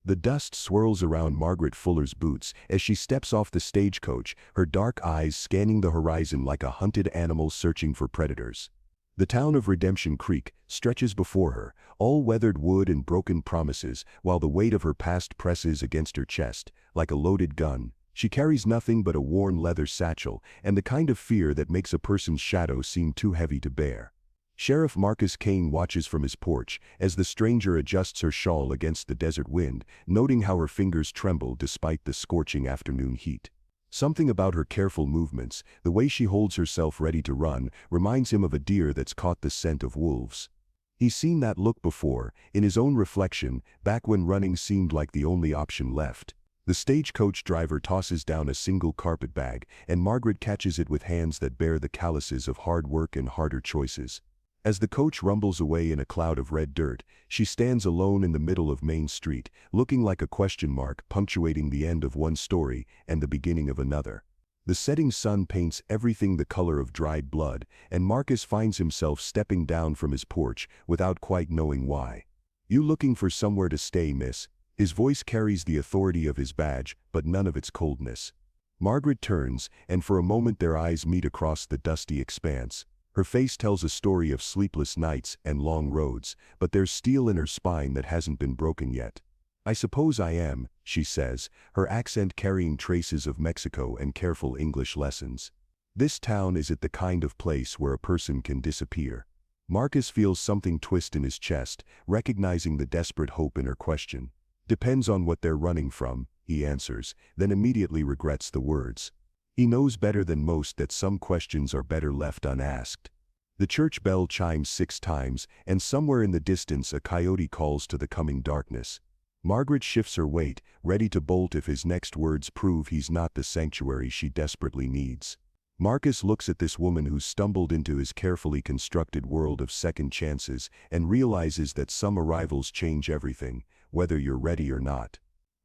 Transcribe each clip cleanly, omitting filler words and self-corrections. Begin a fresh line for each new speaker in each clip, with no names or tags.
The dust swirls around Margaret Fuller's boots as she steps off the stagecoach, her dark eyes scanning the horizon like a hunted animal searching for predators. The town of Redemption Creek stretches before her, all weathered wood and broken promises, while the weight of her past presses against her chest, like a loaded gun. She carries nothing but a worn leather satchel, and the kind of fear that makes a person's shadow seem too heavy to bear. Sheriff Marcus Kane watches from his porch as the stranger adjusts her shawl against the desert wind, noting how her fingers tremble despite the scorching afternoon heat. Something about her careful movements, the way she holds herself ready to run, reminds him of a deer that's caught the scent of wolves. He's seen that look before, in his own reflection, back when running seemed like the only option left. The stagecoach driver tosses down a single carpet bag, and Margaret catches it with hands that bear the calluses of hard work and harder choices. As the coach rumbles away in a cloud of red dirt, she stands alone in the middle of Main Street, looking like a question mark punctuating the end of one story and the beginning of another. The setting sun paints everything the color of dried blood, and Marcus finds himself stepping down from his porch without quite knowing why. "You looking for somewhere to stay, miss?" His voice carries the authority of his badge, but none of its coldness. Margaret turns, and for a moment their eyes meet across the dusty expanse. Her face tells a story of sleepless nights and long roads, but there's steel in her spine that hasn't been broken yet. "I suppose I am," she says, her accent carrying traces of Mexico and careful English lessons. This town is it the kind of place where a person can disappear? Marcus feels something twist in his chest, recognizing the desperate hope in her question. "Depends on what they're running from," he answers, then immediately regrets the words. He knows better than most that some questions are better left unasked. The church bell chimes 6 times, and somewhere in the distance a coyote calls to the coming darkness. Margaret shifts her weight, ready to bolt if his next words prove he's not the sanctuary she desperately needs. Marcus looks at this woman who's stumbled into his carefully constructed world of second chances and realizes that some arrivals change everything, whether you're ready or not.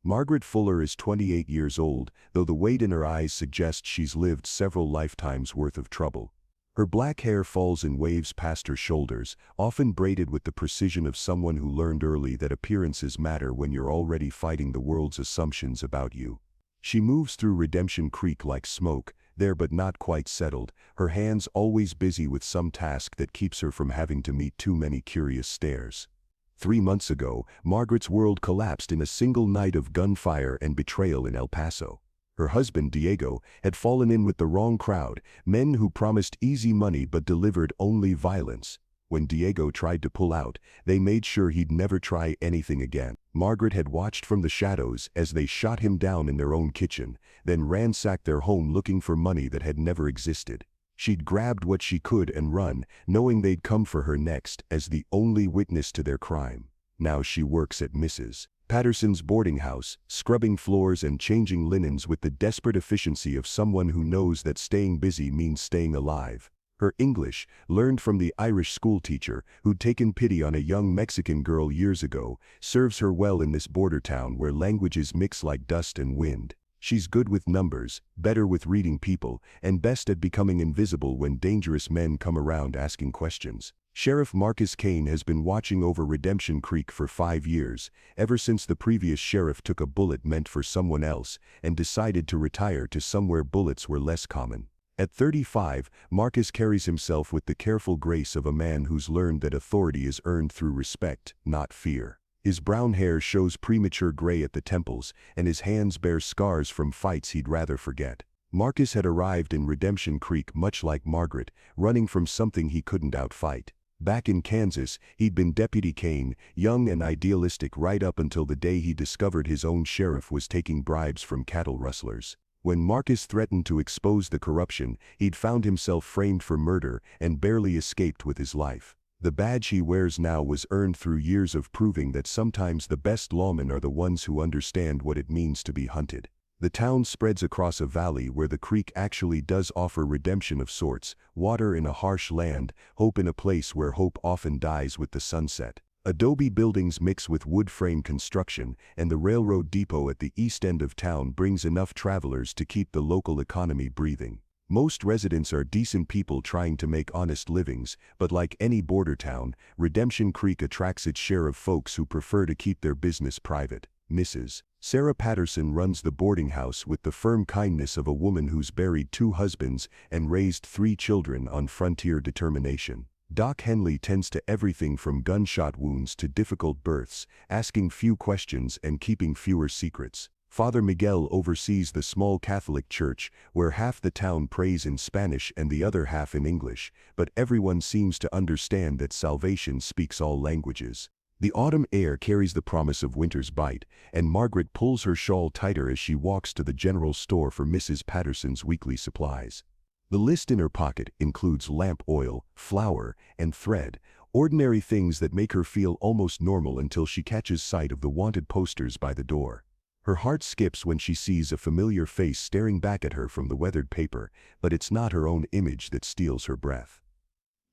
Margaret Fuller is 28 years old, though the weight in her eyes suggests she's lived several lifetimes worth of trouble. Her black hair falls in waves past her shoulders, often braided with the precision of someone who learned early that appearances matter when you're already fighting the world's assumptions about you. She moves through Redemption Creek like smoke, there but not quite settled, her hands always busy with some task that keeps her from having to meet too many curious stares. 3 months ago, Margaret's world collapsed in a single night of gunfire and betrayal in El Paso. Her husband, Diego, had fallen in with the wrong crowd, men who promised easy money but delivered only violence. When Diego tried to pull out, they made sure he'd never try anything again. Margaret had watched from the shadows as they shot him down in their own kitchen, then ransacked their home looking for money that had never existed. She'd grabbed what she could and run, knowing they'd come for her next as the only witness to their crime. Now she works at Mrs. Patterson's boarding house, scrubbing floors and changing linens with the desperate efficiency of someone who knows that staying busy means staying alive. Her English, learned from the Irish schoolteacher who'd taken pity on a young Mexican girl years ago, serves her well in this border town where languages mix like dust and wind. She's good with numbers, better with reading people, and best at becoming invisible when dangerous men come around asking questions. Sheriff Marcus Kane has been watching over Redemption Creek for 5 years, ever since the previous sheriff took a bullet meant for someone else and decided to retire to somewhere bullets were less common. At 35, Marcus carries himself with the careful grace of a man who's learned that authority is earned through respect, not fear. His brown hair shows premature gray at the temples, and his hands bear scars from fights he'd rather forget. Marcus had arrived in Redemption Creek much like Margaret, running from something he couldn't outfight. Back in Kansas, he'd been Deputy Kane, young and idealistic right up until the day he discovered his own sheriff was taking bribes from cattle rustlers. When Marcus threatened to expose the corruption, he'd found himself framed for murder and barely escaped with his life. The badge he wears now was earned through years of proving that sometimes the best lawmen are the ones who understand what it means to be hunted. The town spreads across a valley where the creek actually does offer redemption of sorts, water in a harsh land, hope in a place where hope often dies with the sunset. Adobe buildings mix with wood frame construction, and the railroad depot at the east end of town brings enough travelers to keep the local economy breathing. Most residents are decent people trying to make honest livings, but like any border town, Redemption Creek attracts its share of folks who prefer to keep their business private. Mrs. Sarah Patterson runs the boarding house with the firm kindness of a woman who's buried 2 husbands and raised 3 children on frontier determination. Doc Henley tends to everything from gunshot wounds to difficult births, asking few questions and keeping fewer secrets. Father Miguel oversees the small Catholic church, where half the town prays in Spanish and the other half in English, but everyone seems to understand that salvation speaks all languages. The autumn air carries the promise of winter's bite, and Margaret pulls her shawl tighter as she walks to the general store for Mrs. Patterson's weekly supplies. The list in her pocket includes lamp oil, flour, and thread, ordinary things that make her feel almost normal until she catches sight of the wanted posters by the door. Her heart skips when she sees a familiar face staring back at her from the weathered paper, but it's not her own image that steals her breath.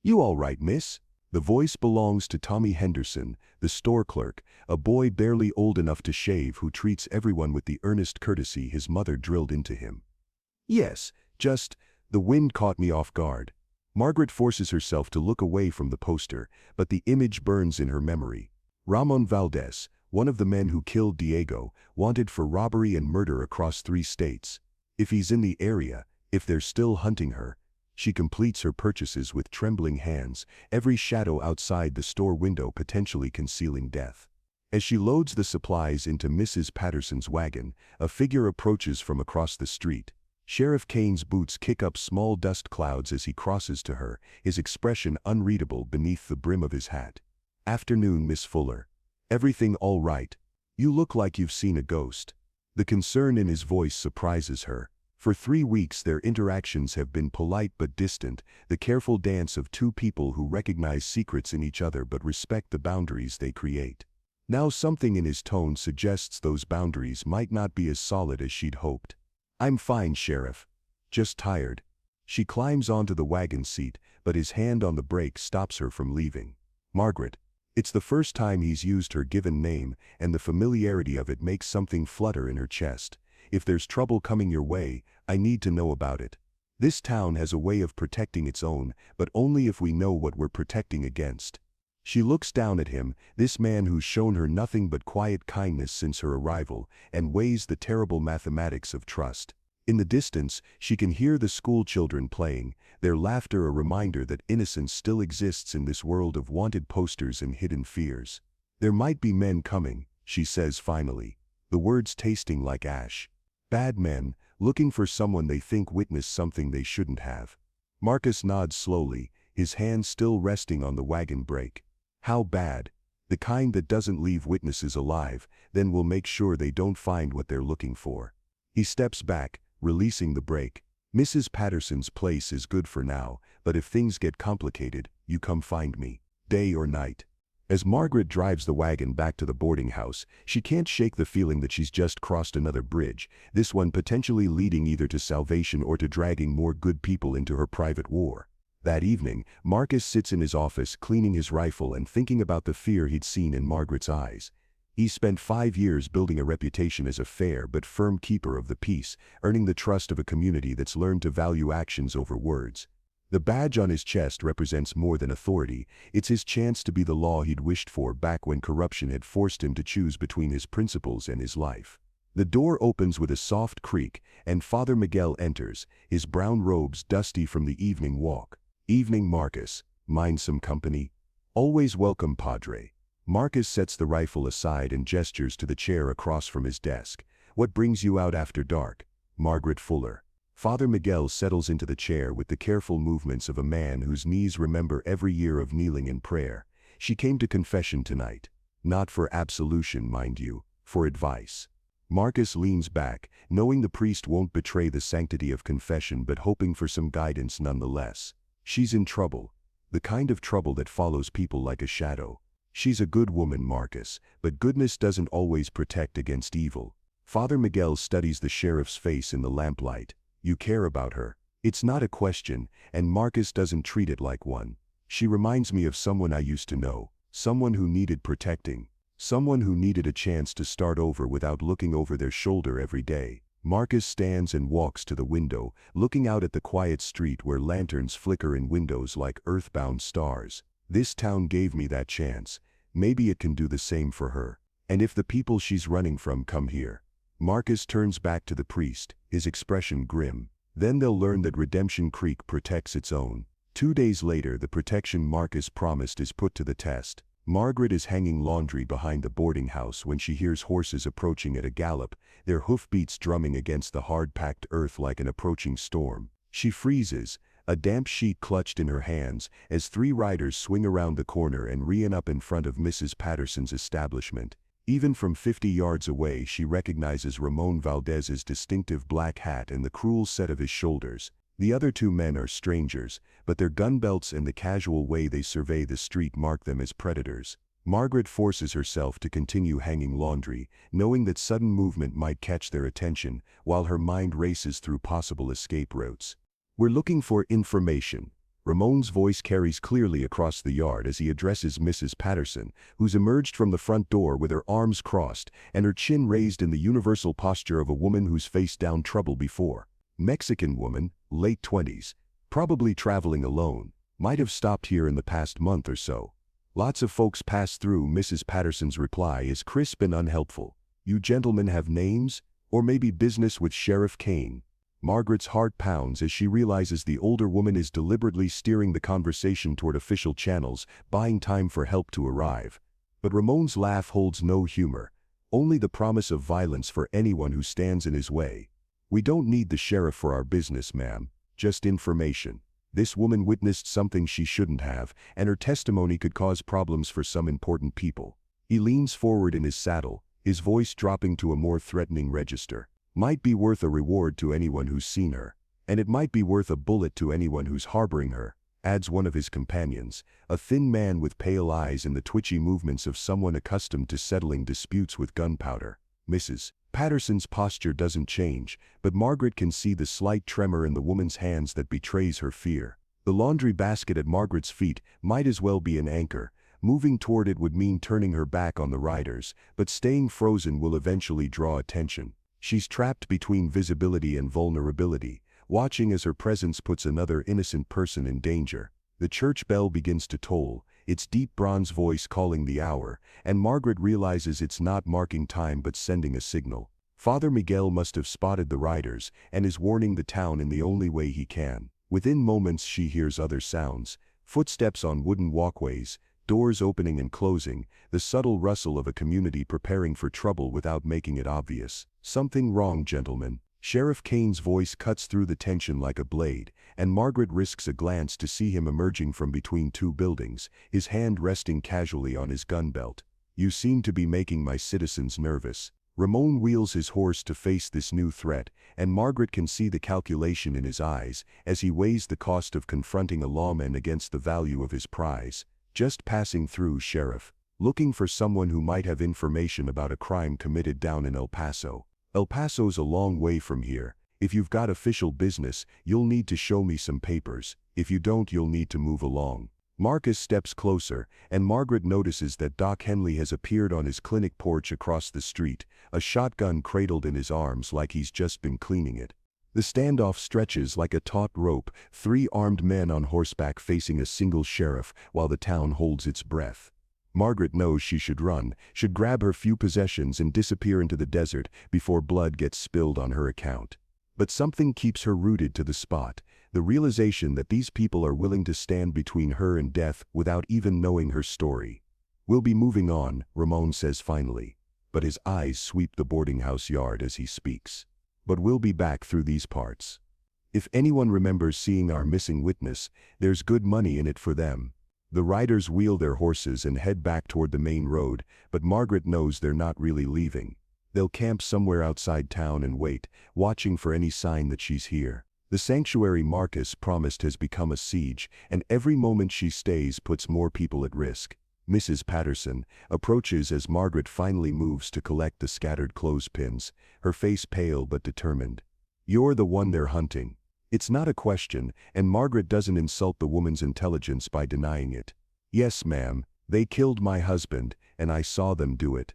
"You all right, miss?" The voice belongs to Tommy Henderson, the store clerk, a boy barely old enough to shave who treats everyone with the earnest courtesy his mother drilled into him. "Yes, just, the wind caught me off guard." Margaret forces herself to look away from the poster, but the image burns in her memory. Ramon Valdez, one of the men who killed Diego, wanted for robbery and murder across 3 states. If he's in the area, if they're still hunting her. She completes her purchases with trembling hands, every shadow outside the store window potentially concealing death. As she loads the supplies into Mrs. Patterson's wagon, a figure approaches from across the street. Sheriff Kane's boots kick up small dust clouds as he crosses to her, his expression unreadable beneath the brim of his hat. "Afternoon, Miss Fuller. Everything all right? You look like you've seen a ghost." The concern in his voice surprises her. For 3 weeks their interactions have been polite but distant, the careful dance of 2 people who recognize secrets in each other but respect the boundaries they create. Now something in his tone suggests those boundaries might not be as solid as she'd hoped. "I'm fine, Sheriff. Just tired." She climbs onto the wagon seat, but his hand on the brake stops her from leaving. "Margaret." It's the first time he's used her given name, and the familiarity of it makes something flutter in her chest. "If there's trouble coming your way, I need to know about it. This town has a way of protecting its own, but only if we know what we're protecting against." She looks down at him, this man who's shown her nothing but quiet kindness since her arrival, and weighs the terrible mathematics of trust. In the distance, she can hear the school children playing, their laughter a reminder that innocence still exists in this world of wanted posters and hidden fears. "There might be men coming," she says finally, the words tasting like ash. "Bad men, looking for someone they think witnessed something they shouldn't have." Marcus nods slowly, his hand still resting on the wagon brake. "How bad?" "The kind that doesn't leave witnesses alive, then will make sure they don't find what they're looking for." He steps back, releasing the brake. "Mrs. Patterson's place is good for now, but if things get complicated, you come find me, day or night." As Margaret drives the wagon back to the boarding house, she can't shake the feeling that she's just crossed another bridge, this one potentially leading either to salvation or to dragging more good people into her private war. That evening, Marcus sits in his office cleaning his rifle and thinking about the fear he'd seen in Margaret's eyes. He's spent 5 years building a reputation as a fair but firm keeper of the peace, earning the trust of a community that's learned to value actions over words. The badge on his chest represents more than authority, it's his chance to be the law he'd wished for back when corruption had forced him to choose between his principles and his life. The door opens with a soft creak, and Father Miguel enters, his brown robes dusty from the evening walk. "Evening, Marcus. Mind some company?" "Always welcome, Padre." Marcus sets the rifle aside and gestures to the chair across from his desk. "What brings you out after dark?" "Margaret Fuller." Father Miguel settles into the chair with the careful movements of a man whose knees remember every year of kneeling in prayer. "She came to confession tonight. Not for absolution, mind you, for advice." Marcus leans back, knowing the priest won't betray the sanctity of confession but hoping for some guidance nonetheless. "She's in trouble. The kind of trouble that follows people like a shadow." "She's a good woman, Marcus, but goodness doesn't always protect against evil." Father Miguel studies the sheriff's face in the lamplight. "You care about her." It's not a question, and Marcus doesn't treat it like one. "She reminds me of someone I used to know, someone who needed protecting, someone who needed a chance to start over without looking over their shoulder every day." Marcus stands and walks to the window, looking out at the quiet street where lanterns flicker in windows like earthbound stars. "This town gave me that chance. Maybe it can do the same for her." And if the people she's running from come here? Marcus turns back to the priest, his expression grim. Then they'll learn that Redemption Creek protects its own. 2 days later, the protection Marcus promised is put to the test. Margaret is hanging laundry behind the boarding house when she hears horses approaching at a gallop, their hoofbeats drumming against the hard-packed earth like an approaching storm. She freezes, a damp sheet clutched in her hands, as 3 riders swing around the corner and rein up in front of Mrs. Patterson's establishment. Even from 50 yards away, she recognizes Ramon Valdez's distinctive black hat and the cruel set of his shoulders. The other 2 men are strangers, but their gun belts and the casual way they survey the street mark them as predators. Margaret forces herself to continue hanging laundry, knowing that sudden movement might catch their attention, while her mind races through possible escape routes. "We're looking for information." Ramon's voice carries clearly across the yard as he addresses Mrs. Patterson, who's emerged from the front door with her arms crossed and her chin raised in the universal posture of a woman who's faced down trouble before. Mexican woman, late 20s, probably traveling alone, might have stopped here in the past month or so. "Lots of folks pass through." Mrs. Patterson's reply is crisp and unhelpful. "You gentlemen have names? Or maybe business with Sheriff Kane?" Margaret's heart pounds as she realizes the older woman is deliberately steering the conversation toward official channels, buying time for help to arrive. But Ramon's laugh holds no humor, only the promise of violence for anyone who stands in his way. "We don't need the sheriff for our business, ma'am, just information. This woman witnessed something she shouldn't have, and her testimony could cause problems for some important people." He leans forward in his saddle, his voice dropping to a more threatening register. "Might be worth a reward to anyone who's seen her. And it might be worth a bullet to anyone who's harboring her," adds one of his companions, a thin man with pale eyes and the twitchy movements of someone accustomed to settling disputes with gunpowder. Mrs. Patterson's posture doesn't change, but Margaret can see the slight tremor in the woman's hands that betrays her fear. The laundry basket at Margaret's feet might as well be an anchor. Moving toward it would mean turning her back on the riders, but staying frozen will eventually draw attention. She's trapped between visibility and vulnerability, watching as her presence puts another innocent person in danger. The church bell begins to toll, its deep bronze voice calling the hour, and Margaret realizes it's not marking time but sending a signal. Father Miguel must have spotted the riders and is warning the town in the only way he can. Within moments she hears other sounds, footsteps on wooden walkways, doors opening and closing, the subtle rustle of a community preparing for trouble without making it obvious. "Something wrong, gentlemen." Sheriff Kane's voice cuts through the tension like a blade, and Margaret risks a glance to see him emerging from between 2 buildings, his hand resting casually on his gun belt. "You seem to be making my citizens nervous." Ramon wheels his horse to face this new threat, and Margaret can see the calculation in his eyes as he weighs the cost of confronting a lawman against the value of his prize. "Just passing through, Sheriff. Looking for someone who might have information about a crime committed down in El Paso." "El Paso's a long way from here. If you've got official business, you'll need to show me some papers. If you don't, you'll need to move along." Marcus steps closer, and Margaret notices that Doc Henley has appeared on his clinic porch across the street, a shotgun cradled in his arms like he's just been cleaning it. The standoff stretches like a taut rope, 3 armed men on horseback facing a single sheriff while the town holds its breath. Margaret knows she should run, should grab her few possessions and disappear into the desert before blood gets spilled on her account. But something keeps her rooted to the spot, the realization that these people are willing to stand between her and death without even knowing her story. "We'll be moving on," Ramon says finally, but his eyes sweep the boarding house yard as he speaks. "But we'll be back through these parts. If anyone remembers seeing our missing witness, there's good money in it for them." The riders wheel their horses and head back toward the main road, but Margaret knows they're not really leaving. They'll camp somewhere outside town and wait, watching for any sign that she's here. The sanctuary Marcus promised has become a siege, and every moment she stays puts more people at risk. Mrs. Patterson approaches as Margaret finally moves to collect the scattered clothespins, her face pale but determined. "You're the one they're hunting." It's not a question, and Margaret doesn't insult the woman's intelligence by denying it. "Yes, ma'am, they killed my husband, and I saw them do it."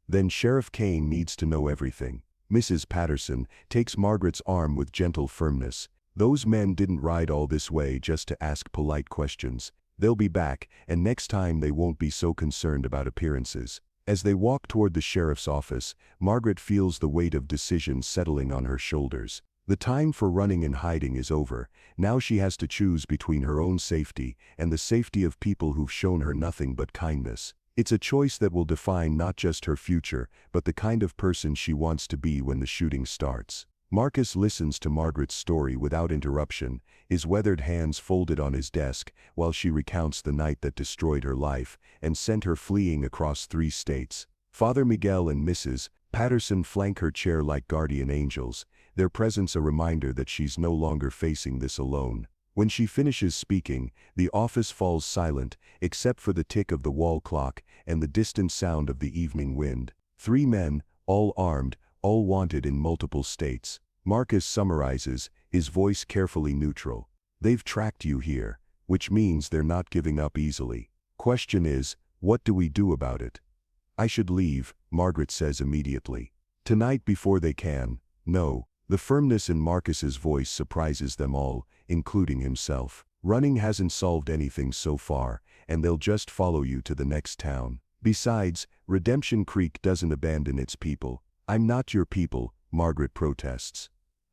"Then Sheriff Kane needs to know everything." Mrs. Patterson takes Margaret's arm with gentle firmness. "Those men didn't ride all this way just to ask polite questions. They'll be back, and next time they won't be so concerned about appearances." As they walk toward the sheriff's office, Margaret feels the weight of decision settling on her shoulders. The time for running and hiding is over. Now she has to choose between her own safety and the safety of people who've shown her nothing but kindness. It's a choice that will define not just her future, but the kind of person she wants to be when the shooting starts. Marcus listens to Margaret's story without interruption, his weathered hands folded on his desk, while she recounts the night that destroyed her life and sent her fleeing across 3 states. Father Miguel and Mrs. Patterson flank her chair like guardian angels, their presence a reminder that she's no longer facing this alone. When she finishes speaking, the office falls silent, except for the tick of the wall clock and the distant sound of the evening wind. 3 men, all armed, all wanted in multiple states. Marcus summarizes, his voice carefully neutral. They've tracked you here, which means they're not giving up easily. Question is, what do we do about it? I should leave, Margaret says immediately. Tonight before they can. No. The firmness in Marcus's voice surprises them all, including himself. Running hasn't solved anything so far, and they'll just follow you to the next town. Besides, Redemption Creek doesn't abandon its people. I'm not your people, Margaret protests.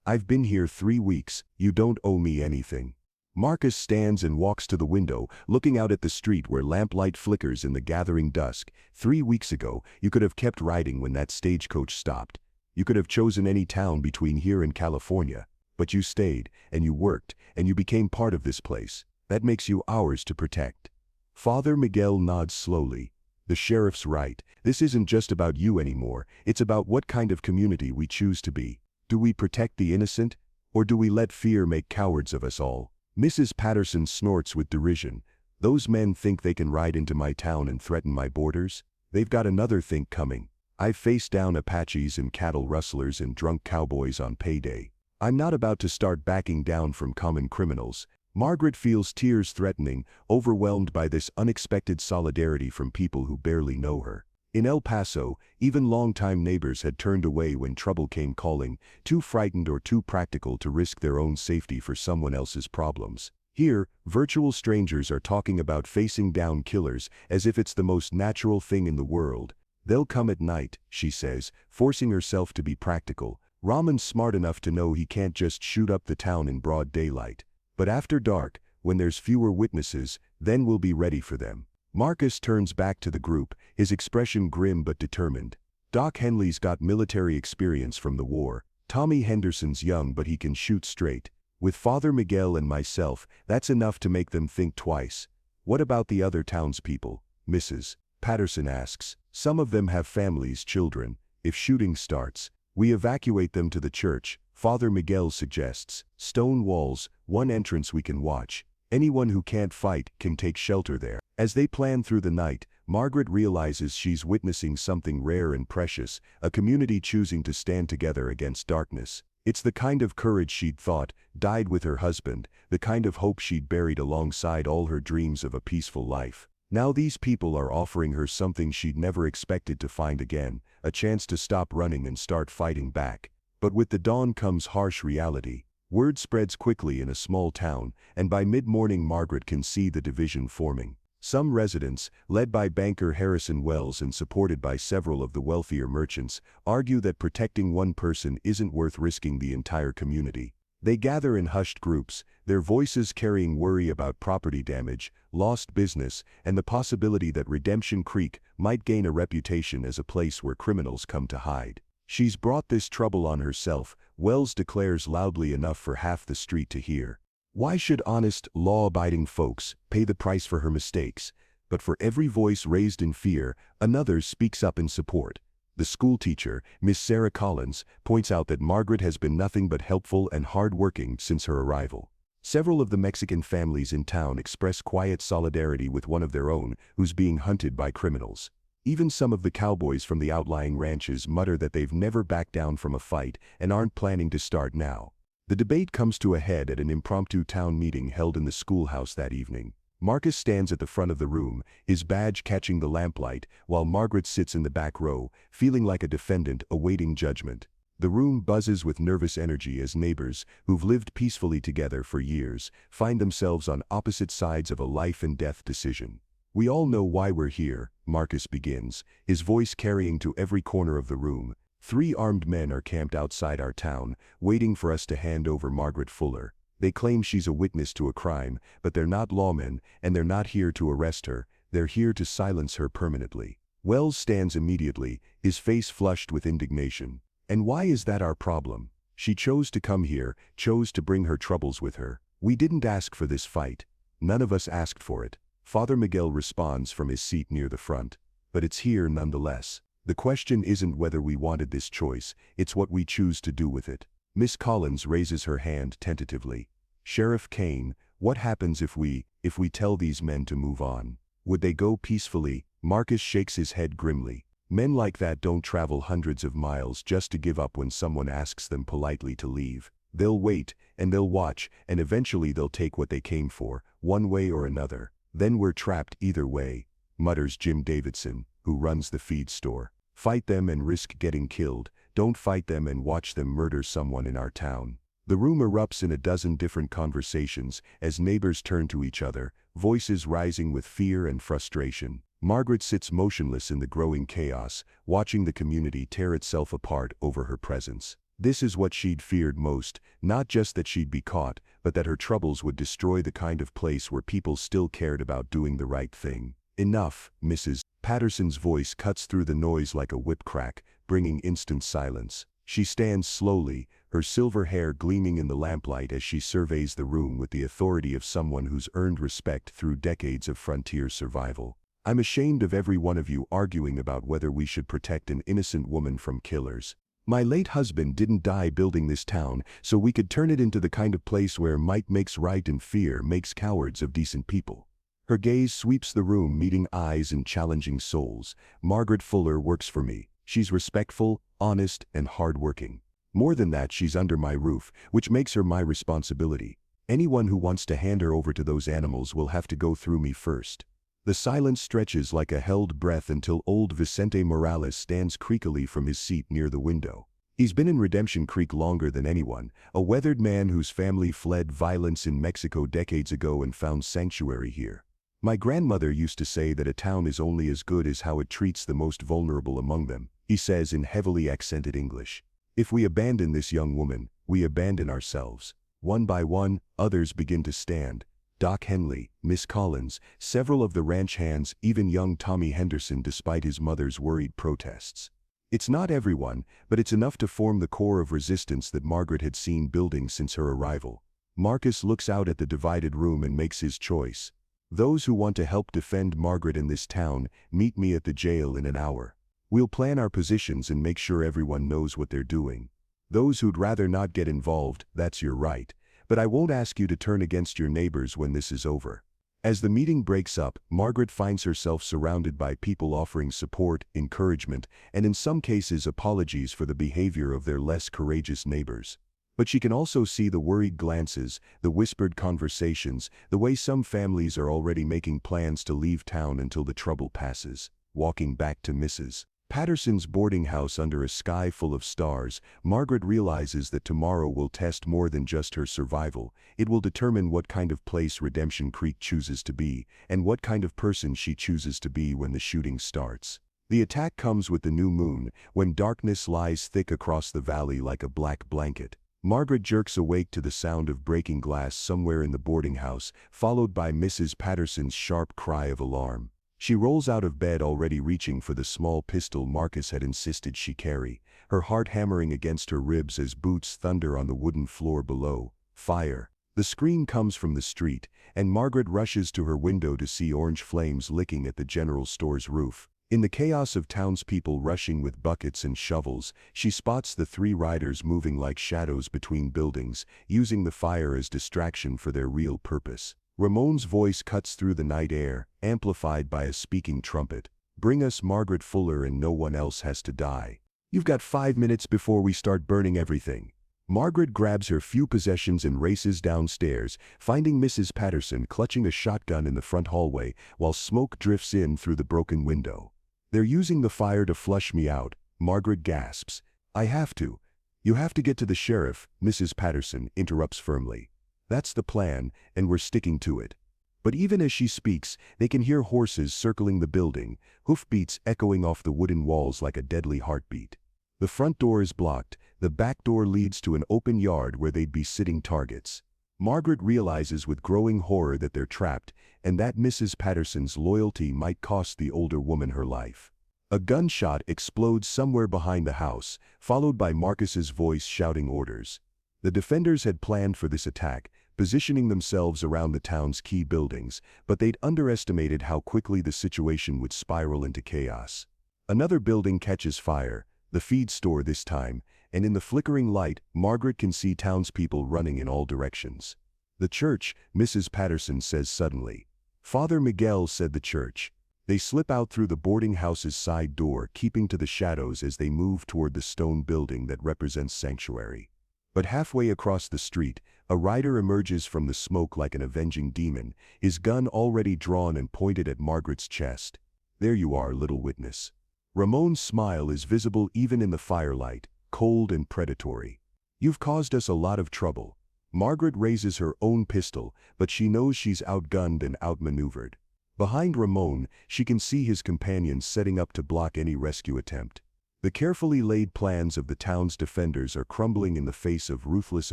I've been here 3 weeks, you don't owe me anything. Marcus stands and walks to the window, looking out at the street where lamplight flickers in the gathering dusk. 3 weeks ago, you could have kept riding when that stagecoach stopped. You could have chosen any town between here and California. But you stayed, and you worked, and you became part of this place. That makes you ours to protect. Father Miguel nods slowly. The sheriff's right. This isn't just about you anymore, it's about what kind of community we choose to be. Do we protect the innocent, or do we let fear make cowards of us all? Mrs. Patterson snorts with derision. Those men think they can ride into my town and threaten my borders? They've got another think coming. I've faced down Apaches and cattle rustlers and drunk cowboys on payday. I'm not about to start backing down from common criminals. Margaret feels tears threatening, overwhelmed by this unexpected solidarity from people who barely know her. In El Paso, even longtime neighbors had turned away when trouble came calling, too frightened or too practical to risk their own safety for someone else's problems. Here, virtual strangers are talking about facing down killers as if it's the most natural thing in the world. They'll come at night, she says, forcing herself to be practical. Ramon's smart enough to know he can't just shoot up the town in broad daylight. But after dark, when there's fewer witnesses, then we'll be ready for them. Marcus turns back to the group, his expression grim but determined. Doc Henley's got military experience from the war. Tommy Henderson's young but he can shoot straight. With Father Miguel and myself, that's enough to make them think twice. What about the other townspeople? Mrs. Patterson asks. Some of them have families, children. If shooting starts, we evacuate them to the church, Father Miguel suggests. Stone walls, one entrance we can watch. Anyone who can't fight can take shelter there. As they plan through the night, Margaret realizes she's witnessing something rare and precious, a community choosing to stand together against darkness. It's the kind of courage she'd thought died with her husband, the kind of hope she'd buried alongside all her dreams of a peaceful life. Now these people are offering her something she'd never expected to find again, a chance to stop running and start fighting back. But with the dawn comes harsh reality. Word spreads quickly in a small town, and by mid-morning Margaret can see the division forming. Some residents, led by banker Harrison Wells and supported by several of the wealthier merchants, argue that protecting one person isn't worth risking the entire community. They gather in hushed groups, their voices carrying worry about property damage, lost business, and the possibility that Redemption Creek might gain a reputation as a place where criminals come to hide. She's brought this trouble on herself, Wells declares loudly enough for half the street to hear. Why should honest, law-abiding folks pay the price for her mistakes? But for every voice raised in fear, another speaks up in support. The schoolteacher, Miss Sarah Collins, points out that Margaret has been nothing but helpful and hard-working since her arrival. Several of the Mexican families in town express quiet solidarity with one of their own who's being hunted by criminals. Even some of the cowboys from the outlying ranches mutter that they've never backed down from a fight and aren't planning to start now. The debate comes to a head at an impromptu town meeting held in the schoolhouse that evening. Marcus stands at the front of the room, his badge catching the lamplight, while Margaret sits in the back row, feeling like a defendant awaiting judgment. The room buzzes with nervous energy as neighbors, who've lived peacefully together for years, find themselves on opposite sides of a life and death decision. We all know why we're here, Marcus begins, his voice carrying to every corner of the room. 3 armed men are camped outside our town, waiting for us to hand over Margaret Fuller. They claim she's a witness to a crime, but they're not lawmen, and they're not here to arrest her, they're here to silence her permanently. Wells stands immediately, his face flushed with indignation. And why is that our problem? She chose to come here, chose to bring her troubles with her. We didn't ask for this fight. None of us asked for it. Father Miguel responds from his seat near the front. But it's here nonetheless. The question isn't whether we wanted this choice, it's what we choose to do with it. Miss Collins raises her hand tentatively. Sheriff Kane, what happens if we tell these men to move on? Would they go peacefully? Marcus shakes his head grimly. Men like that don't travel hundreds of miles just to give up when someone asks them politely to leave. They'll wait, and they'll watch, and eventually they'll take what they came for, one way or another. Then we're trapped either way, mutters Jim Davidson, who runs the feed store. Fight them and risk getting killed. Don't fight them and watch them murder someone in our town. The room erupts in a dozen different conversations as neighbors turn to each other, voices rising with fear and frustration. Margaret sits motionless in the growing chaos, watching the community tear itself apart over her presence. This is what she'd feared most, not just that she'd be caught, but that her troubles would destroy the kind of place where people still cared about doing the right thing. Enough, Mrs. Patterson's voice cuts through the noise like a whip crack, bringing instant silence. She stands slowly, her silver hair gleaming in the lamplight as she surveys the room with the authority of someone who's earned respect through decades of frontier survival. I'm ashamed of every one of you arguing about whether we should protect an innocent woman from killers. My late husband didn't die building this town so we could turn it into the kind of place where might makes right and fear makes cowards of decent people. Her gaze sweeps the room, meeting eyes and challenging souls. Margaret Fuller works for me. She's respectful, honest, and hardworking. More than that, she's under my roof, which makes her my responsibility. Anyone who wants to hand her over to those animals will have to go through me first. The silence stretches like a held breath until old Vicente Morales stands creakily from his seat near the window. He's been in Redemption Creek longer than anyone, a weathered man whose family fled violence in Mexico decades ago and found sanctuary here. My grandmother used to say that a town is only as good as how it treats the most vulnerable among them, he says in heavily accented English. If we abandon this young woman, we abandon ourselves. One by one, others begin to stand. Doc Henley, Miss Collins, several of the ranch hands, even young Tommy Henderson despite his mother's worried protests. It's not everyone, but it's enough to form the core of resistance that Margaret had seen building since her arrival. Marcus looks out at the divided room and makes his choice. Those who want to help defend Margaret in this town, meet me at the jail in an hour. We'll plan our positions and make sure everyone knows what they're doing. Those who'd rather not get involved, that's your right. But I won't ask you to turn against your neighbors when this is over. As the meeting breaks up, Margaret finds herself surrounded by people offering support, encouragement, and in some cases apologies for the behavior of their less courageous neighbors. But she can also see the worried glances, the whispered conversations, the way some families are already making plans to leave town until the trouble passes. Walking back to Mrs. Patterson's boarding house under a sky full of stars, Margaret realizes that tomorrow will test more than just her survival. It will determine what kind of place Redemption Creek chooses to be, and what kind of person she chooses to be when the shooting starts. The attack comes with the new moon, when darkness lies thick across the valley like a black blanket. Margaret jerks awake to the sound of breaking glass somewhere in the boarding house, followed by Mrs. Patterson's sharp cry of alarm. She rolls out of bed already reaching for the small pistol Marcus had insisted she carry, her heart hammering against her ribs as boots thunder on the wooden floor below. Fire. The scream comes from the street, and Margaret rushes to her window to see orange flames licking at the general store's roof. In the chaos of townspeople rushing with buckets and shovels, she spots the 3 riders moving like shadows between buildings, using the fire as distraction for their real purpose. Ramon's voice cuts through the night air, amplified by a speaking trumpet. Bring us Margaret Fuller and no one else has to die. You've got 5 minutes before we start burning everything. Margaret grabs her few possessions and races downstairs, finding Mrs. Patterson clutching a shotgun in the front hallway while smoke drifts in through the broken window. They're using the fire to flush me out, Margaret gasps. I have to. You have to get to the sheriff, Mrs. Patterson interrupts firmly. That's the plan, and we're sticking to it. But even as she speaks, they can hear horses circling the building, hoofbeats echoing off the wooden walls like a deadly heartbeat. The front door is blocked, the back door leads to an open yard where they'd be sitting targets. Margaret realizes with growing horror that they're trapped, and that Mrs. Patterson's loyalty might cost the older woman her life. A gunshot explodes somewhere behind the house, followed by Marcus's voice shouting orders. The defenders had planned for this attack, positioning themselves around the town's key buildings, but they'd underestimated how quickly the situation would spiral into chaos. Another building catches fire, the feed store this time, and in the flickering light, Margaret can see townspeople running in all directions. "The church," Mrs. Patterson says suddenly. "Father Miguel," said the church. They slip out through the boarding house's side door, keeping to the shadows as they move toward the stone building that represents sanctuary. But halfway across the street, a rider emerges from the smoke like an avenging demon, his gun already drawn and pointed at Margaret's chest. "There you are, little witness." Ramon's smile is visible even in the firelight, cold and predatory. "You've caused us a lot of trouble." Margaret raises her own pistol, but she knows she's outgunned and outmaneuvered. Behind Ramon, she can see his companions setting up to block any rescue attempt. The carefully laid plans of the town's defenders are crumbling in the face of ruthless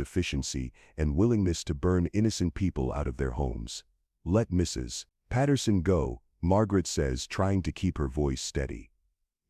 efficiency and willingness to burn innocent people out of their homes. "Let Mrs. Patterson go," Margaret says, trying to keep her voice steady.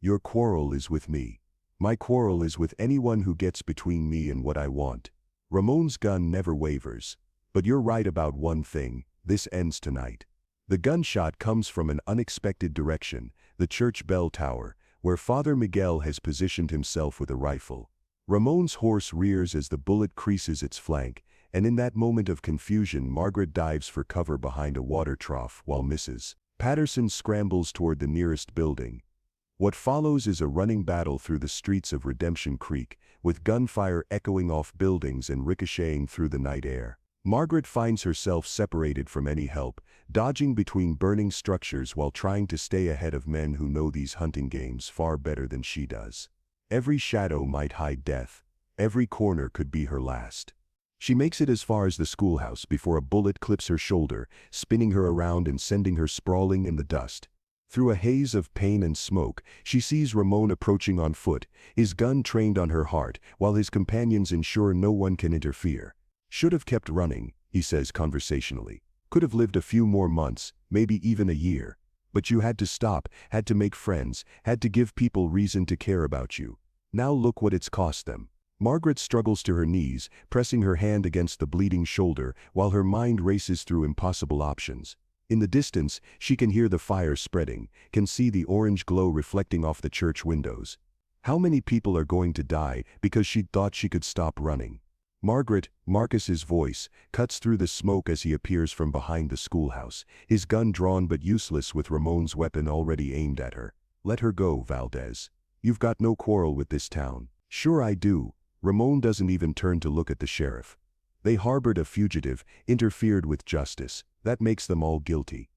"Your quarrel is with me. My quarrel is with anyone who gets between me and what I want." Ramon's gun never wavers. "But you're right about one thing, this ends tonight." The gunshot comes from an unexpected direction, the church bell tower, where Father Miguel has positioned himself with a rifle. Ramon's horse rears as the bullet creases its flank, and in that moment of confusion Margaret dives for cover behind a water trough while Mrs. Patterson scrambles toward the nearest building. What follows is a running battle through the streets of Redemption Creek, with gunfire echoing off buildings and ricocheting through the night air. Margaret finds herself separated from any help, dodging between burning structures while trying to stay ahead of men who know these hunting games far better than she does. Every shadow might hide death. Every corner could be her last. She makes it as far as the schoolhouse before a bullet clips her shoulder, spinning her around and sending her sprawling in the dust. Through a haze of pain and smoke, she sees Ramon approaching on foot, his gun trained on her heart, while his companions ensure no one can interfere. "Should have kept running," he says conversationally. "Could have lived a few more months, maybe even a year. But you had to stop, had to make friends, had to give people reason to care about you. Now look what it's cost them." Margaret struggles to her knees, pressing her hand against the bleeding shoulder, while her mind races through impossible options. In the distance, she can hear the fire spreading, can see the orange glow reflecting off the church windows. How many people are going to die because she thought she could stop running? "Margaret," Marcus's voice, cuts through the smoke as he appears from behind the schoolhouse, his gun drawn but useless with Ramon's weapon already aimed at her. "Let her go, Valdez. You've got no quarrel with this town." "Sure I do." Ramon doesn't even turn to look at the sheriff. "They harbored a fugitive, interfered with justice. That makes them all guilty."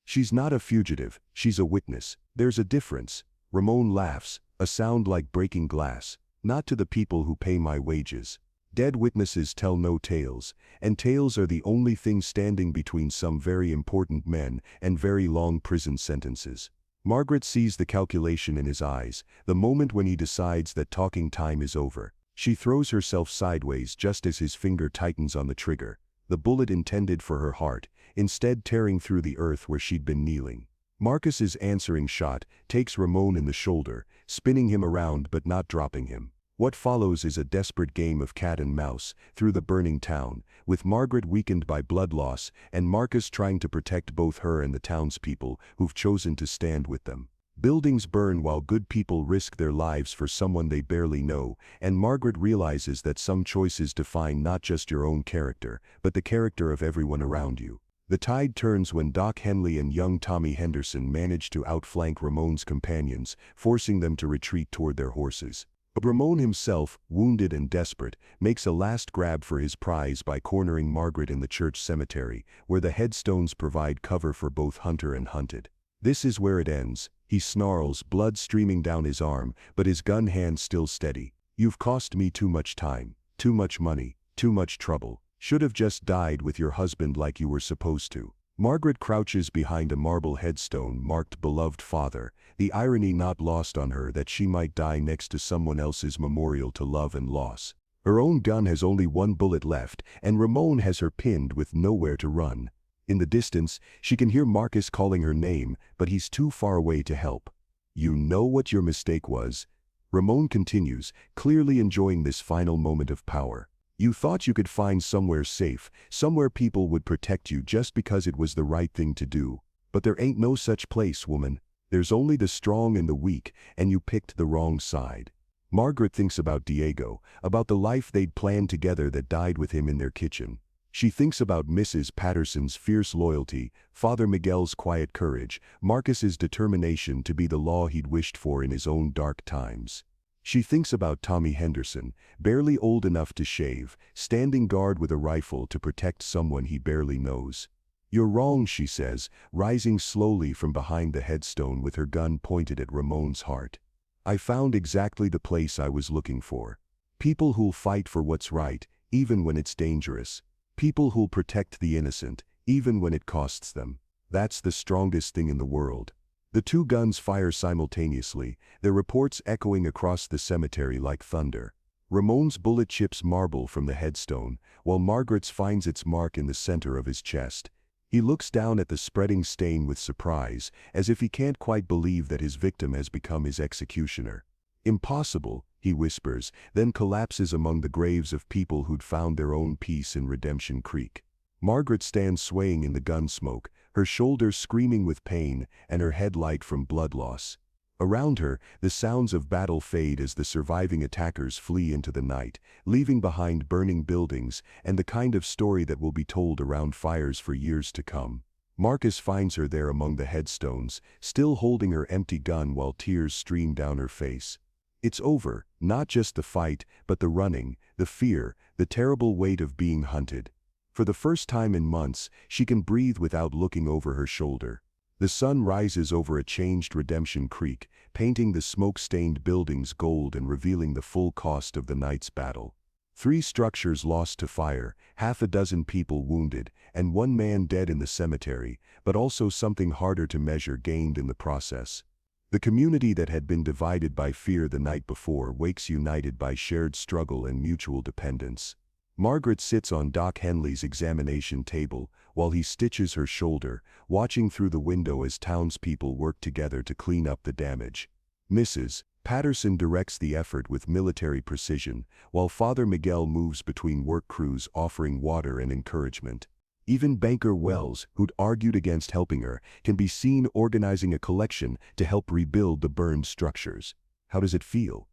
"She's not a fugitive, she's a witness. There's a difference." Ramon laughs, a sound like breaking glass. "Not to the people who pay my wages. Dead witnesses tell no tales, and tales are the only thing standing between some very important men and very long prison sentences." Margaret sees the calculation in his eyes, the moment when he decides that talking time is over. She throws herself sideways just as his finger tightens on the trigger, the bullet intended for her heart, instead tearing through the earth where she'd been kneeling. Marcus's answering shot takes Ramon in the shoulder, spinning him around but not dropping him. What follows is a desperate game of cat and mouse through the burning town, with Margaret weakened by blood loss and Marcus trying to protect both her and the townspeople who've chosen to stand with them. Buildings burn while good people risk their lives for someone they barely know, and Margaret realizes that some choices define not just your own character, but the character of everyone around you. The tide turns when Doc Henley and young Tommy Henderson manage to outflank Ramon's companions, forcing them to retreat toward their horses. But Ramon himself, wounded and desperate, makes a last grab for his prize by cornering Margaret in the church cemetery, where the headstones provide cover for both hunter and hunted. This is where it ends. He snarls, blood streaming down his arm, but his gun hand still steady. "You've cost me too much time, too much money, too much trouble. Should have just died with your husband like you were supposed to." Margaret crouches behind a marble headstone marked Beloved Father, the irony not lost on her that she might die next to someone else's memorial to love and loss. Her own gun has only one bullet left, and Ramon has her pinned with nowhere to run. In the distance, she can hear Marcus calling her name, but he's too far away to help. "You know what your mistake was?" Ramon continues, clearly enjoying this final moment of power. "You thought you could find somewhere safe, somewhere people would protect you just because it was the right thing to do. But there ain't no such place, woman. There's only the strong and the weak, and you picked the wrong side." Margaret thinks about Diego, about the life they'd planned together that died with him in their kitchen. She thinks about Mrs. Patterson's fierce loyalty, Father Miguel's quiet courage, Marcus's determination to be the law he'd wished for in his own dark times. She thinks about Tommy Henderson, barely old enough to shave, standing guard with a rifle to protect someone he barely knows. "You're wrong," she says, rising slowly from behind the headstone with her gun pointed at Ramon's heart. "I found exactly the place I was looking for. People who'll fight for what's right, even when it's dangerous. People who'll protect the innocent, even when it costs them. That's the strongest thing in the world." The two guns fire simultaneously, their reports echoing across the cemetery like thunder. Ramon's bullet chips marble from the headstone, while Margaret's finds its mark in the center of his chest. He looks down at the spreading stain with surprise, as if he can't quite believe that his victim has become his executioner. "Impossible," he whispers, then collapses among the graves of people who'd found their own peace in Redemption Creek. Margaret stands swaying in the gun smoke, her shoulders screaming with pain and her head light from blood loss. Around her, the sounds of battle fade as the surviving attackers flee into the night, leaving behind burning buildings and the kind of story that will be told around fires for years to come. Marcus finds her there among the headstones, still holding her empty gun while tears stream down her face. It's over, not just the fight, but the running, the fear, the terrible weight of being hunted. For the first time in months, she can breathe without looking over her shoulder. The sun rises over a changed Redemption Creek, painting the smoke-stained buildings gold and revealing the full cost of the night's battle. 3 structures lost to fire, half a dozen people wounded, and 1 man dead in the cemetery, but also something harder to measure gained in the process. The community that had been divided by fear the night before wakes united by shared struggle and mutual dependence. Margaret sits on Doc Henley's examination table while he stitches her shoulder, watching through the window as townspeople work together to clean up the damage. Mrs. Patterson directs the effort with military precision, while Father Miguel moves between work crews offering water and encouragement. Even Banker Wells, who'd argued against helping her, can be seen organizing a collection to help rebuild the burned structures. "How does it feel?"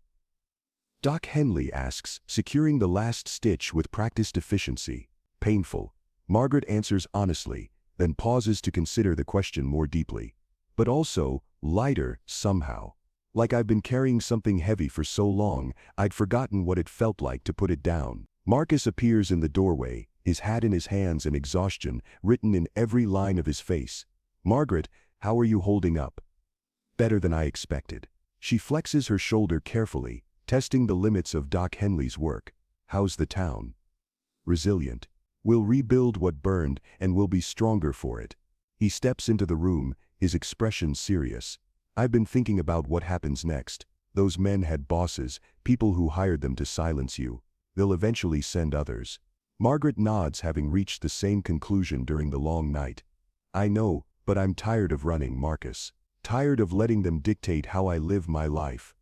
Doc Henley asks, securing the last stitch with practiced efficiency. "Painful." Margaret answers honestly, then pauses to consider the question more deeply. "But also, lighter, somehow. Like I've been carrying something heavy for so long, I'd forgotten what it felt like to put it down." Marcus appears in the doorway, his hat in his hands and exhaustion written in every line of his face. "Margaret, how are you holding up?" "Better than I expected." She flexes her shoulder carefully, testing the limits of Doc Henley's work. "How's the town?" "Resilient. We'll rebuild what burned and we'll be stronger for it." He steps into the room, his expression serious. "I've been thinking about what happens next. Those men had bosses, people who hired them to silence you. They'll eventually send others." Margaret nods, having reached the same conclusion during the long night. "I know, but I'm tired of running, Marcus. Tired of letting them dictate how I live my life."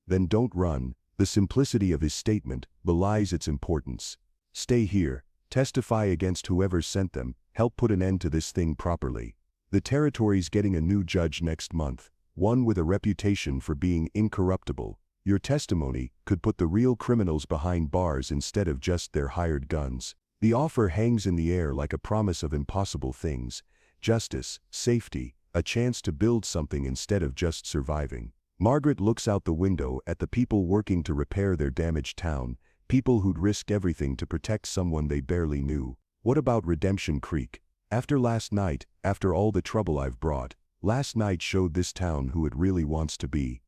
"Then don't run." The simplicity of his statement belies its importance. "Stay here, testify against whoever sent them, help put an end to this thing properly. The territory's getting a new judge next month, one with a reputation for being incorruptible. Your testimony could put the real criminals behind bars instead of just their hired guns." The offer hangs in the air like a promise of impossible things: justice, safety, a chance to build something instead of just surviving. Margaret looks out the window at the people working to repair their damaged town, people who'd risked everything to protect someone they barely knew. What about Redemption Creek? After last night, after all the trouble I've brought, last night showed this town who it really wants to be.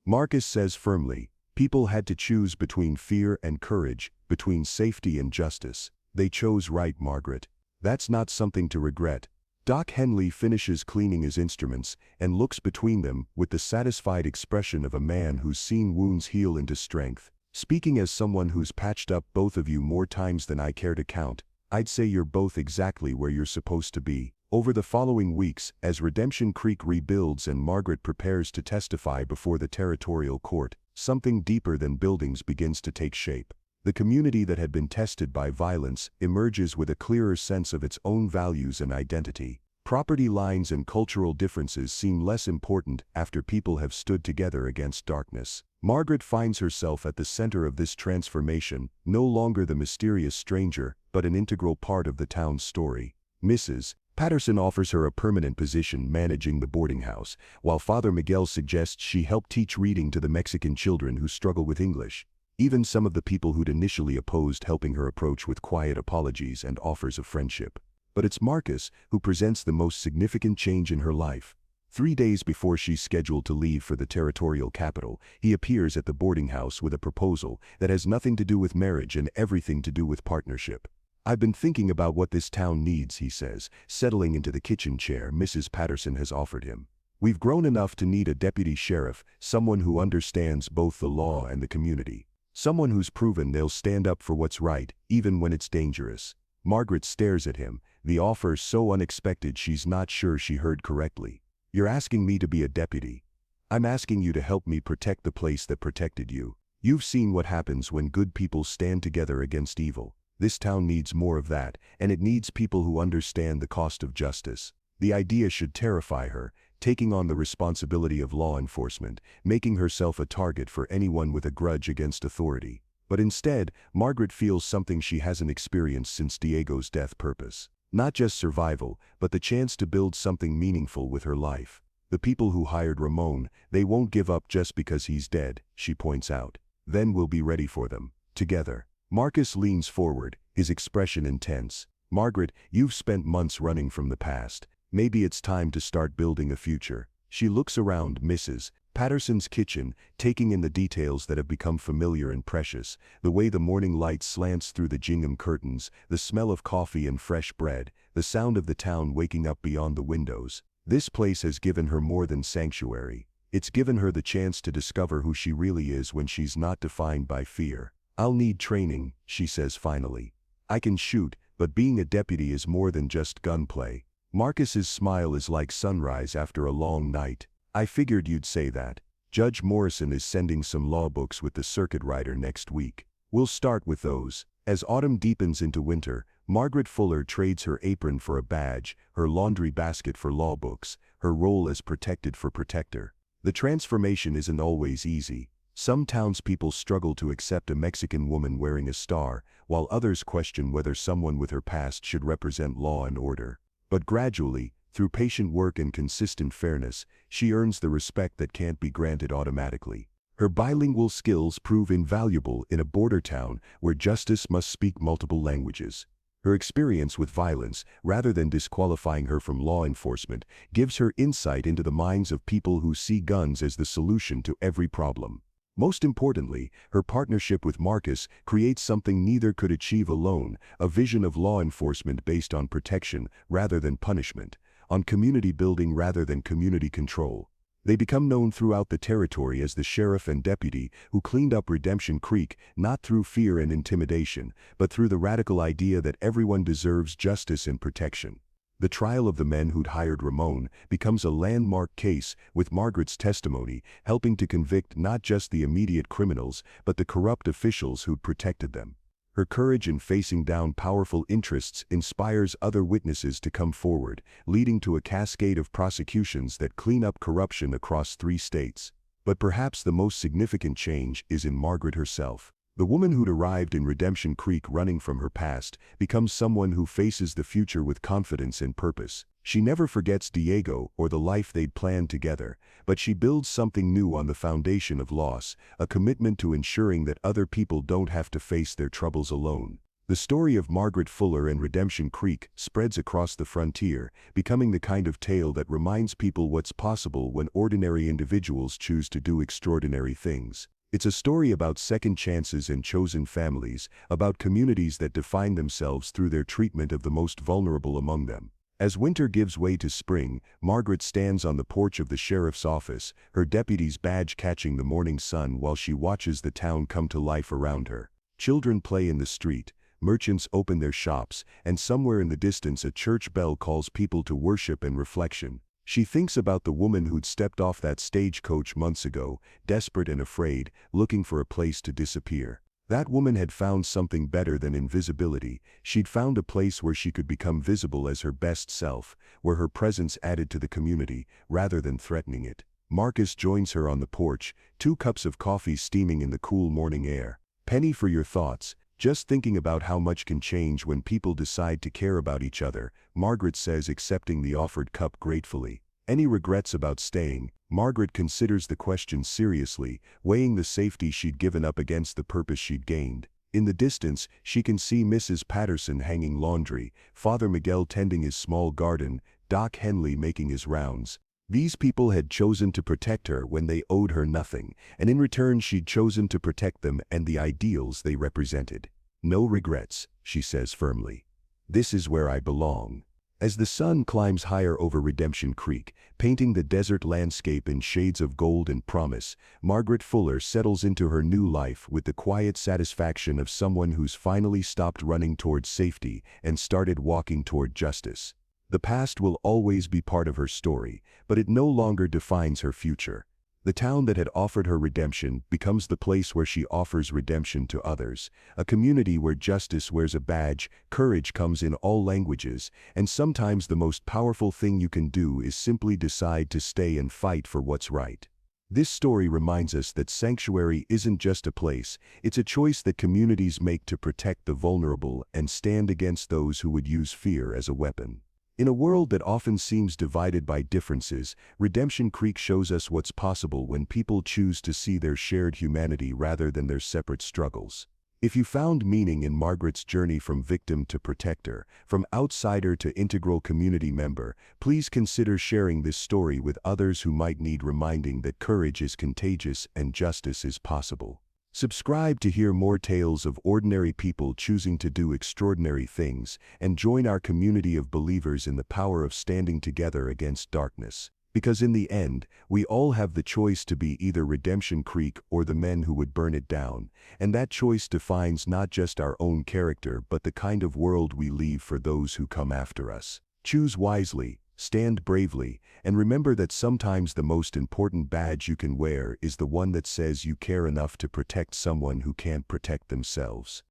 Marcus says firmly, people had to choose between fear and courage, between safety and justice. They chose right, Margaret. That's not something to regret. Doc Henley finishes cleaning his instruments and looks between them with the satisfied expression of a man who's seen wounds heal into strength. Speaking as someone who's patched up both of you more times than I care to count, I'd say you're both exactly where you're supposed to be. Over the following weeks, as Redemption Creek rebuilds and Margaret prepares to testify before the territorial court, something deeper than buildings begins to take shape. The community that had been tested by violence emerges with a clearer sense of its own values and identity. Property lines and cultural differences seem less important after people have stood together against darkness. Margaret finds herself at the center of this transformation, no longer the mysterious stranger, but an integral part of the town's story. Mrs. Patterson offers her a permanent position managing the boarding house, while Father Miguel suggests she help teach reading to the Mexican children who struggle with English. Even some of the people who'd initially opposed helping her approach with quiet apologies and offers of friendship. But it's Marcus who presents the most significant change in her life. 3 days before she's scheduled to leave for the territorial capital, he appears at the boarding house with a proposal that has nothing to do with marriage and everything to do with partnership. "I've been thinking about what this town needs," he says, settling into the kitchen chair Mrs. Patterson has offered him. "We've grown enough to need a deputy sheriff, someone who understands both the law and the community. Someone who's proven they'll stand up for what's right, even when it's dangerous." Margaret stares at him, the offer so unexpected she's not sure she heard correctly. "You're asking me to be a deputy. I'm asking you to help me protect the place that protected you. You've seen what happens when good people stand together against evil. This town needs more of that, and it needs people who understand the cost of justice." The idea should terrify her, taking on the responsibility of law enforcement, making herself a target for anyone with a grudge against authority. But instead, Margaret feels something she hasn't experienced since Diego's death: purpose. Not just survival, but the chance to build something meaningful with her life. "The people who hired Ramon, they won't give up just because he's dead," she points out. "Then we'll be ready for them, together." Marcus leans forward, his expression intense. "Margaret, you've spent months running from the past. Maybe it's time to start building a future." She looks around Mrs. Patterson's kitchen, taking in the details that have become familiar and precious, the way the morning light slants through the gingham curtains, the smell of coffee and fresh bread, the sound of the town waking up beyond the windows. This place has given her more than sanctuary. It's given her the chance to discover who she really is when she's not defined by fear. "I'll need training," she says finally. "I can shoot, but being a deputy is more than just gunplay." Marcus's smile is like sunrise after a long night. "I figured you'd say that. Judge Morrison is sending some law books with the circuit rider next week. We'll start with those." As autumn deepens into winter, Margaret Fuller trades her apron for a badge, her laundry basket for law books, her role as protected for protector. The transformation isn't always easy. Some townspeople struggle to accept a Mexican woman wearing a star, while others question whether someone with her past should represent law and order. But gradually, through patient work and consistent fairness, she earns the respect that can't be granted automatically. Her bilingual skills prove invaluable in a border town where justice must speak multiple languages. Her experience with violence, rather than disqualifying her from law enforcement, gives her insight into the minds of people who see guns as the solution to every problem. Most importantly, her partnership with Marcus creates something neither could achieve alone: a vision of law enforcement based on protection rather than punishment, on community building rather than community control. They become known throughout the territory as the sheriff and deputy who cleaned up Redemption Creek, not through fear and intimidation, but through the radical idea that everyone deserves justice and protection. The trial of the men who'd hired Ramon becomes a landmark case, with Margaret's testimony helping to convict not just the immediate criminals, but the corrupt officials who'd protected them. Her courage in facing down powerful interests inspires other witnesses to come forward, leading to a cascade of prosecutions that clean up corruption across 3 states. But perhaps the most significant change is in Margaret herself. The woman who'd arrived in Redemption Creek running from her past becomes someone who faces the future with confidence and purpose. She never forgets Diego or the life they'd planned together, but she builds something new on the foundation of loss, a commitment to ensuring that other people don't have to face their troubles alone. The story of Margaret Fuller and Redemption Creek spreads across the frontier, becoming the kind of tale that reminds people what's possible when ordinary individuals choose to do extraordinary things. It's a story about second chances and chosen families, about communities that define themselves through their treatment of the most vulnerable among them. As winter gives way to spring, Margaret stands on the porch of the sheriff's office, her deputy's badge catching the morning sun while she watches the town come to life around her. Children play in the street, merchants open their shops, and somewhere in the distance a church bell calls people to worship and reflection. She thinks about the woman who'd stepped off that stagecoach months ago, desperate and afraid, looking for a place to disappear. That woman had found something better than invisibility. She'd found a place where she could become visible as her best self, where her presence added to the community, rather than threatening it. Marcus joins her on the porch, 2 cups of coffee steaming in the cool morning air. "Penny for your thoughts. Just thinking about how much can change when people decide to care about each other," Margaret says, accepting the offered cup gratefully. "Any regrets about staying?" Margaret considers the question seriously, weighing the safety she'd given up against the purpose she'd gained. In the distance, she can see Mrs. Patterson hanging laundry, Father Miguel tending his small garden, Doc Henley making his rounds. These people had chosen to protect her when they owed her nothing, and in return she'd chosen to protect them and the ideals they represented. "No regrets," she says firmly. "This is where I belong." As the sun climbs higher over Redemption Creek, painting the desert landscape in shades of gold and promise, Margaret Fuller settles into her new life with the quiet satisfaction of someone who's finally stopped running toward safety and started walking toward justice. The past will always be part of her story, but it no longer defines her future. The town that had offered her redemption becomes the place where she offers redemption to others, a community where justice wears a badge, courage comes in all languages, and sometimes the most powerful thing you can do is simply decide to stay and fight for what's right. This story reminds us that sanctuary isn't just a place, it's a choice that communities make to protect the vulnerable and stand against those who would use fear as a weapon. In a world that often seems divided by differences, Redemption Creek shows us what's possible when people choose to see their shared humanity rather than their separate struggles. If you found meaning in Margaret's journey from victim to protector, from outsider to integral community member, please consider sharing this story with others who might need reminding that courage is contagious and justice is possible. Subscribe to hear more tales of ordinary people choosing to do extraordinary things, and join our community of believers in the power of standing together against darkness. Because in the end, we all have the choice to be either Redemption Creek or the men who would burn it down, and that choice defines not just our own character but the kind of world we leave for those who come after us. Choose wisely, stand bravely, and remember that sometimes the most important badge you can wear is the one that says you care enough to protect someone who can't protect themselves.